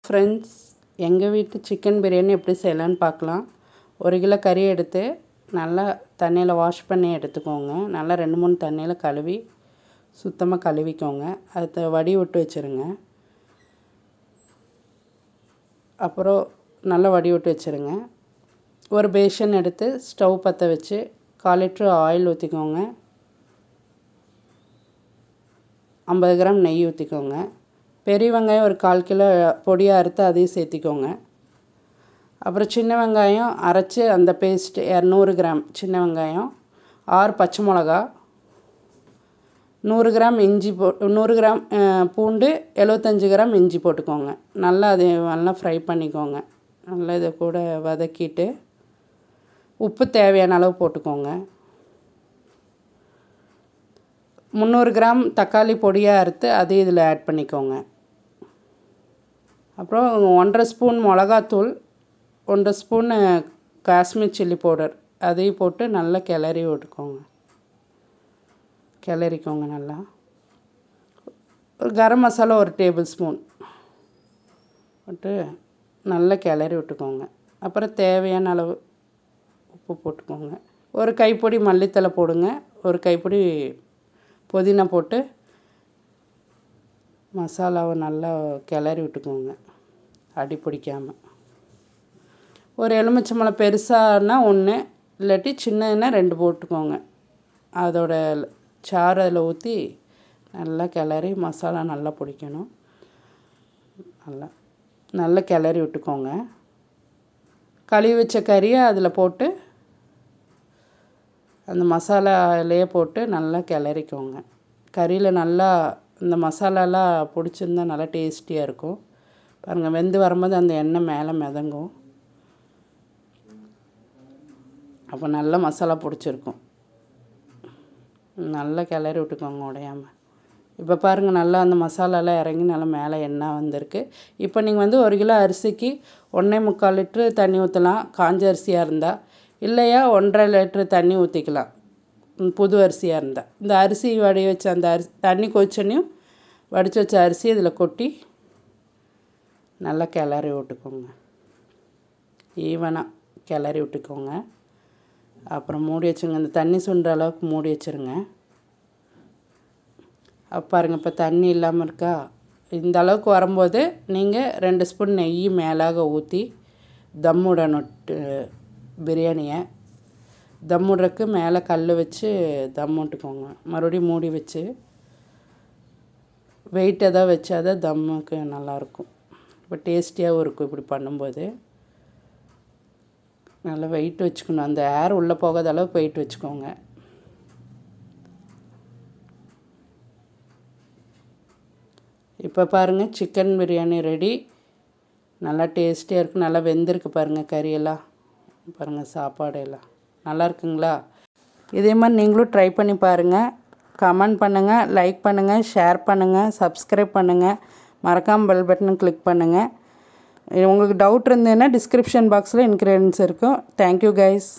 Friends, எங்கள் வீட்டு chicken biryani எப்படி செய்யலான்னு பார்க்கலாம். 1 கிலோ கறி எடுத்து நல்லா தண்ணியில் வாஷ் பண்ணி எடுத்துக்கோங்க. நல்லா 2-3 தண்ணியில் கழுவி சுத்தமாக கழுவிக்கோங்க. அதை வடி விட்டு வச்சுருங்க. அப்புறம் நல்லா வடி விட்டு வச்சுருங்க. ஒரு பேஷன் எடுத்து ஸ்டவ் பற்ற வச்சு 1/4 லிட்டர் ஆயில் ஊற்றிக்கோங்க. 50 கிராம் நெய் ஊற்றிக்கோங்க. பெரிய வெங்காயம் ஒரு 1/4 கிலோ பொடியாக அறுத்து அதையும் சேர்த்திக்கோங்க. அப்புறம் சின்ன வெங்காயம் அரைச்சி அந்த பேஸ்ட் 200 கிராம் சின்ன வெங்காயம், 6 பச்சை மிளகா, 100 கிராம் இஞ்சி 100 கிராம் பூண்டு, 75 கிராம் இஞ்சி போட்டுக்கோங்க. நல்லா அதை நல்லா ஃப்ரை பண்ணிக்கோங்க. நல்லா இதை கூட வதக்கிட்டு உப்பு தேவையான அளவு போட்டுக்கோங்க. 300 கிராம் தக்காளி பொடியாக அறுத்து அதையும் இதில் ஆட் பண்ணிக்கோங்க. அப்புறம் 1/2 ஸ்பூன் மிளகாத்தூள், 1/2 ஸ்பூன் காஷ்மீர் சில்லி பவுடர் அதையும் போட்டு நல்லா கிளறிக்கோங்க நல்லா. ஒரு கரம் மசாலா 1 டேபிள் ஸ்பூன் போட்டு நல்லா கிளறி விட்டுக்கோங்க. அப்புறம் தேவையான அளவு உப்பு போட்டுக்கோங்க. ஒரு கைப்பிடி மல்லித்தழை போடுங்க. ஒரு கைப்பிடி புதினா போட்டு மசாலாவை நல்லா கிளறி விட்டுக்கோங்க, அடி பிடிக்காமல். ஒரு எலுமிச்சம்பழம் பெருசானா 1, இல்லாட்டி சின்னதுன்னா 2 போட்டுக்கோங்க. அதோட சாறு அதில் ஊற்றி நல்லா கிளறி மசாலா நல்லா பிடிக்கணும். நல்லா கிளறி விட்டுக்கோங்க. கழுவி வச்ச கறியை அதில் போட்டு அந்த மசாலாலேயே போட்டு நல்லா கிளறிக்கோங்க. கறியில் நல்லா இந்த மசாலாலாம் பிடிச்சிருந்தா நல்லா டேஸ்டியாக இருக்கும். பாருங்கள், வெந்து வரும்போது அந்த எண்ணெய் மேலே மிதங்கும். அப்போ நல்லா மசாலா பிடிச்சிருக்கும். நல்லா கிளறி விட்டுக்கோங்க உடையாமல். இப்போ பாருங்கள், நல்லா அந்த மசாலாலாம் இறங்கி நல்லா மேலே எண்ணெய் வந்திருக்கு. இப்போ நீங்கள் 1 கிலோ அரிசிக்கு 1.25 லிட்ரு தண்ணி ஊற்றலாம், காஞ்ச அரிசியாக இருந்தால். இல்லையா 1.5 லிட்ரு தண்ணி ஊற்றிக்கலாம், புது அரிசியாக இருந்தால். இந்த அரிசி வடி வச்ச அந்த தண்ணி கொதிச்சோன்னையும் வடித்து வச்ச அரிசி இதில் கொட்டி நல்லா கிளறி விட்டுக்கோங்க. ஈவனாக கிளறி விட்டுக்கோங்க. அப்புறம் மூடி வச்சுருங்க. இந்த தண்ணி சுண்டுற அளவுக்கு மூடி வச்சுருங்க. பாருங்கள், இப்போ தண்ணி இல்லாமல் இருக்கா? இந்த அளவுக்கு வரும்போது நீங்கள் 2 ஸ்பூன் நெய் மேலாக ஊற்றி தம் விடணும். பிரியாணியை தம் விட்றதுக்கு மேலே கல் வச்சு தம் விட்டுக்கோங்க. மறுபடியும் மூடி வச்சு வெயிட் எதாவது வச்சா தான் தம்முக்கு நல்லாயிருக்கும். இப்போ டேஸ்டியாகவும் இருக்கும். இப்படி பண்ணும்போது நல்லா வெயிட் வச்சுக்கணும். அந்த ஏர் உள்ளே போகாத அளவுக்கு வெயிட் வச்சுக்கோங்க. இப்போ பாருங்கள், சிக்கன் பிரியாணி ரெடி. நல்லா டேஸ்டியாக இருக்குது. நல்லா வெந்திருக்கு பாருங்கள், கறியெல்லாம் பாருங்கள், சாப்பாடு எல்லாம் நல்லா இருக்குங்களா? இதே மாதிரி நீங்களும் ட்ரை பண்ணி பாருங்கள். கமெண்ட் பண்ணுங்கள், லைக் பண்ணுங்கள், ஷேர் பண்ணுங்கள், சப்ஸ்கிரைப் பண்ணுங்கள். மறக்காமல் பெல் பட்டனை கிளிக் பண்ணுங்கள். உங்களுக்கு டவுட் இருந்ததுன்னா டிஸ்கிரிப்ஷன் பாக்ஸில் இன்க்ரீடியன்ஸ் இருக்கும். Thank you guys.